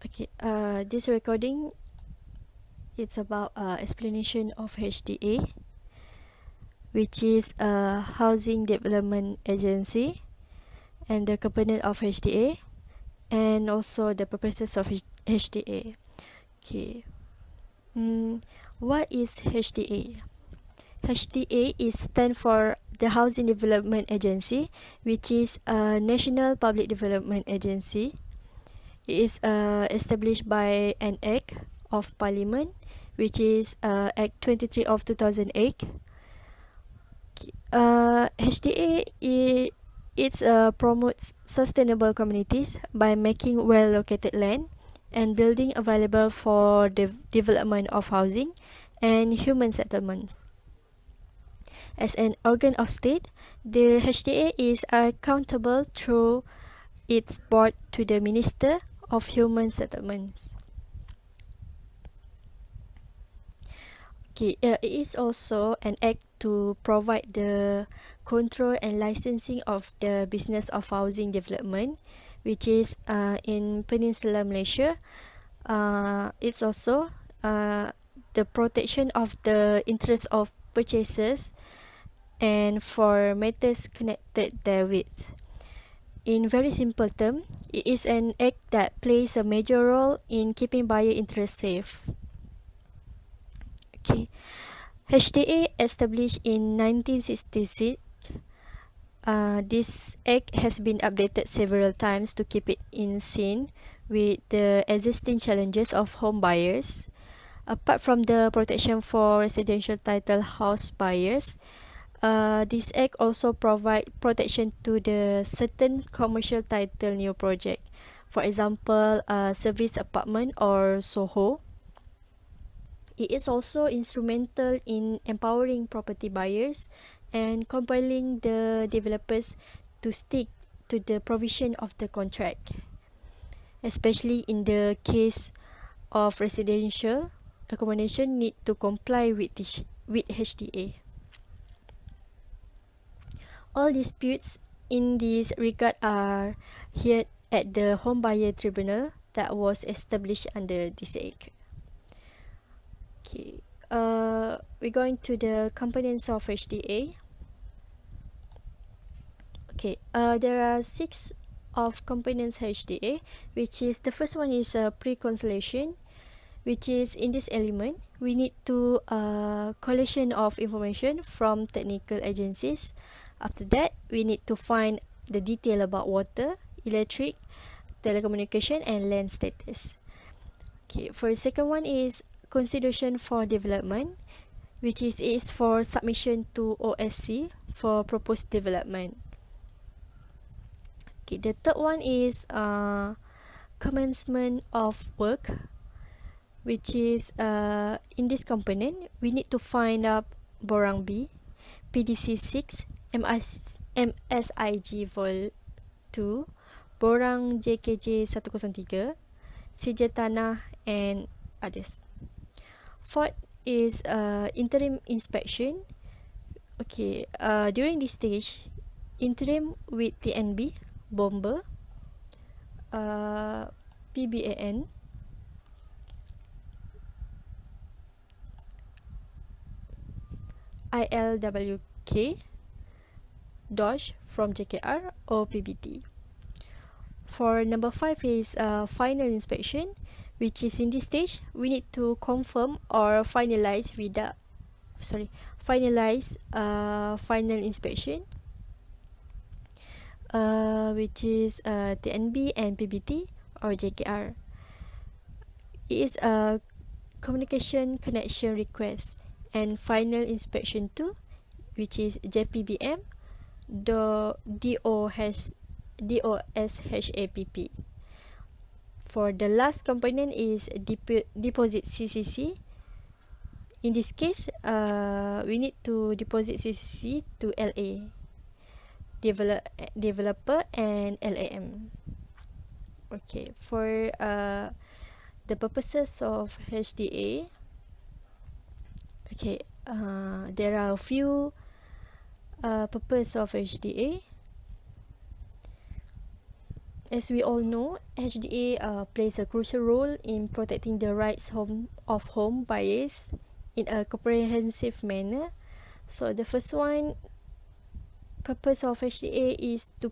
Okay, this recording it's about explanation of HDA, which is a housing development agency, and the component of HDA, and also the purposes of HDA. Okay, what is HDA? HDA is stand for the Housing Development Agency, which is a national public development agency. It is established by an Act of Parliament, which is Act 23 of 2008. HDA promotes sustainable communities by making well-located land and building available for the development of housing and human settlements. As an organ of state, the HDA is accountable through its board to the Minister of Human Settlements. Okay, it is also an act to provide the control and licensing of the business of housing development, which is in Peninsular Malaysia. It's also the protection of the interest of purchasers and for matters connected therewith. In very simple term, it is an act that plays a major role in keeping buyer interest safe. Okay, HDA established in 1966. This act has been updated several times to keep it in sync with the existing challenges of home buyers. Apart from the protection for residential title house buyers, this act also provide protection to the certain commercial title new project, for example, service apartment or SOHO. It is also instrumental in empowering property buyers and compelling the developers to stick to the provision of the contract, especially in the case of residential accommodation need to comply with HDA. All disputes in this regard are heard at the Home Buyer Tribunal that was established under this act. Okay, we're going to the components of HDA. Okay, there are 6 of components HDA, which is the first one is pre-consolidation, which is in this element we need to collation of information from technical agencies. After that, we need to find the detail about water, electric, telecommunication, and land status. Okay, for the second one is consideration for development, which is for submission to OSC for proposed development. Okay, the third one is commencement of work, which is in this component we need to find out Borang B, PDC 6, MSIG Vol 2, Borang JKJ 103, Sijil Tanah, and others. Fourth is interim inspection. Okay, during this stage, interim with TNB, Bomber, PBAN, ILWK, DOSH from JKR or PBT. For number 5 is final inspection, which is in this stage we need to confirm or finalize final inspection, which is TNB and PBT or JKR. It is a communication connection request, and final inspection 2, which is JPBM, DOSHAPP. For the last component is deposit CCC. In this case, we need to deposit CCC to LA, developer, and LAM. Okay, for the purposes of HDA, okay, there are a few purpose of HDA. As we all know, HDA plays a crucial role in protecting the rights of home buyers in a comprehensive manner. So the first one, purpose of HDA is to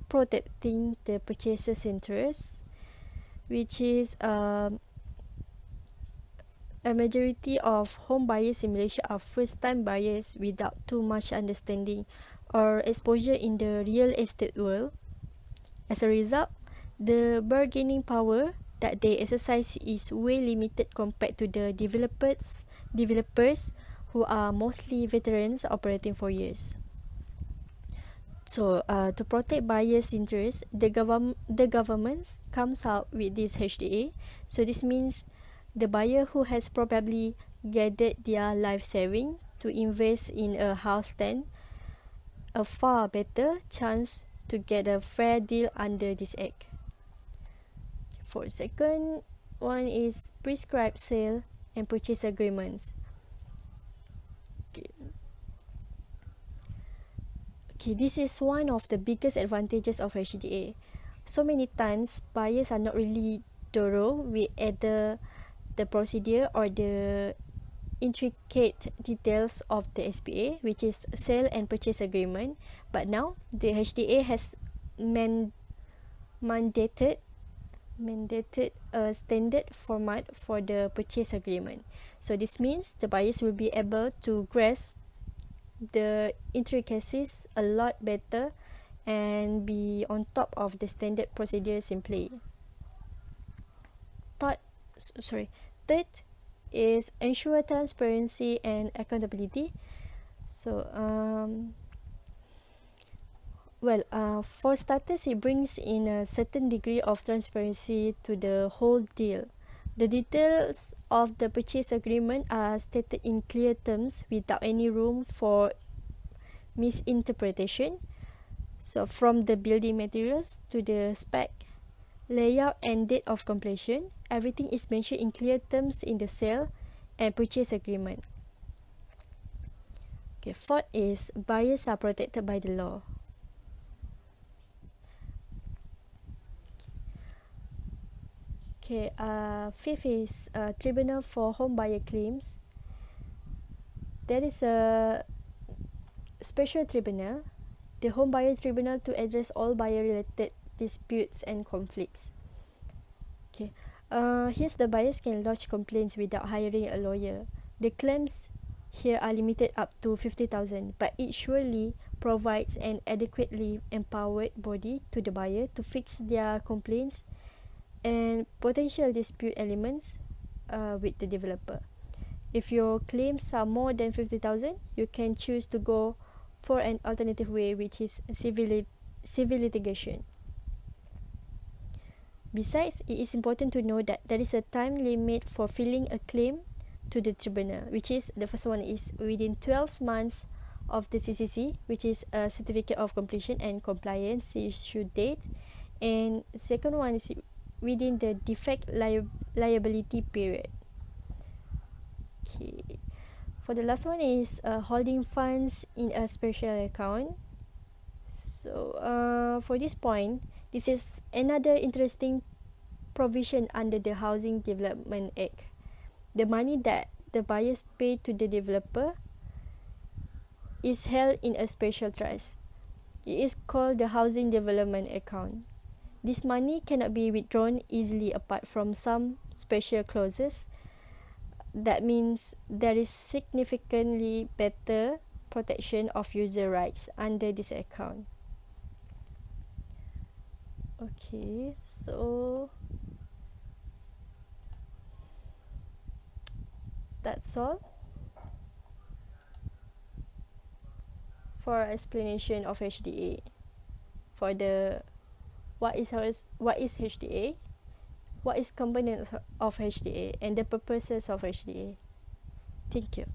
protecting the purchaser's interest, which is a majority of home buyers in Malaysia are first-time buyers without too much understanding or exposure in the real estate world. As a result, the bargaining power that they exercise is way limited compared to the developers who are mostly veterans operating for years. So, to protect buyers' interests, the government comes out with this HDA. So this means the buyer who has probably gathered their life saving to invest in a house stand a far better chance to get a fair deal under this act. For second one is prescribed sale and purchase agreements. Okay, this is one of the biggest advantages of HDA. So many times buyers are not really thorough with either the procedure or the intricate details of the SPA, which is sale and purchase agreement. But now the HDA has mandated a standard format for the purchase agreement. So this means the buyers will be able to grasp the intricacies a lot better and be on top of the standard procedures in play. Third is ensure transparency and accountability. So for starters, it brings in a certain degree of transparency to the whole deal. The details of the purchase agreement are stated in clear terms without any room for misinterpretation. So from the building materials to the spec, layout and date of completion, everything is mentioned in clear terms in the sale and purchase agreement. Okay, fourth is buyers are protected by the law. Okay, fifth is Tribunal for Home Buyer Claims. There is a special tribunal, the Home Buyer Tribunal, to address all buyer-related disputes and conflicts. Okay, here's the buyers can lodge complaints without hiring a lawyer. The claims here are limited up to 50,000, but it surely provides an adequately empowered body to the buyer to fix their complaints and potential dispute elements with the developer. If your claims are more than 50,000, you can choose to go for an alternative way, which is civil litigation. Besides, it is important to know that there is a time limit for filing a claim to the tribunal, which is the first one is within 12 months of the CCC, which is a Certificate of Completion and Compliance issue date, and second one is within the defect liability period. Okay. For the last one is holding funds in a special account. So for this point, this is another interesting provision under the Housing Development Act. The money that the buyers pay to the developer is held in a special trust. It is called the Housing Development Account. This money cannot be withdrawn easily apart from some special clauses. That means there is significantly better protection of user rights under this account. Okay, so that's all for explanation of HDA. For the what is HDA, what is components of HDA, and the purposes of HDA. Thank you.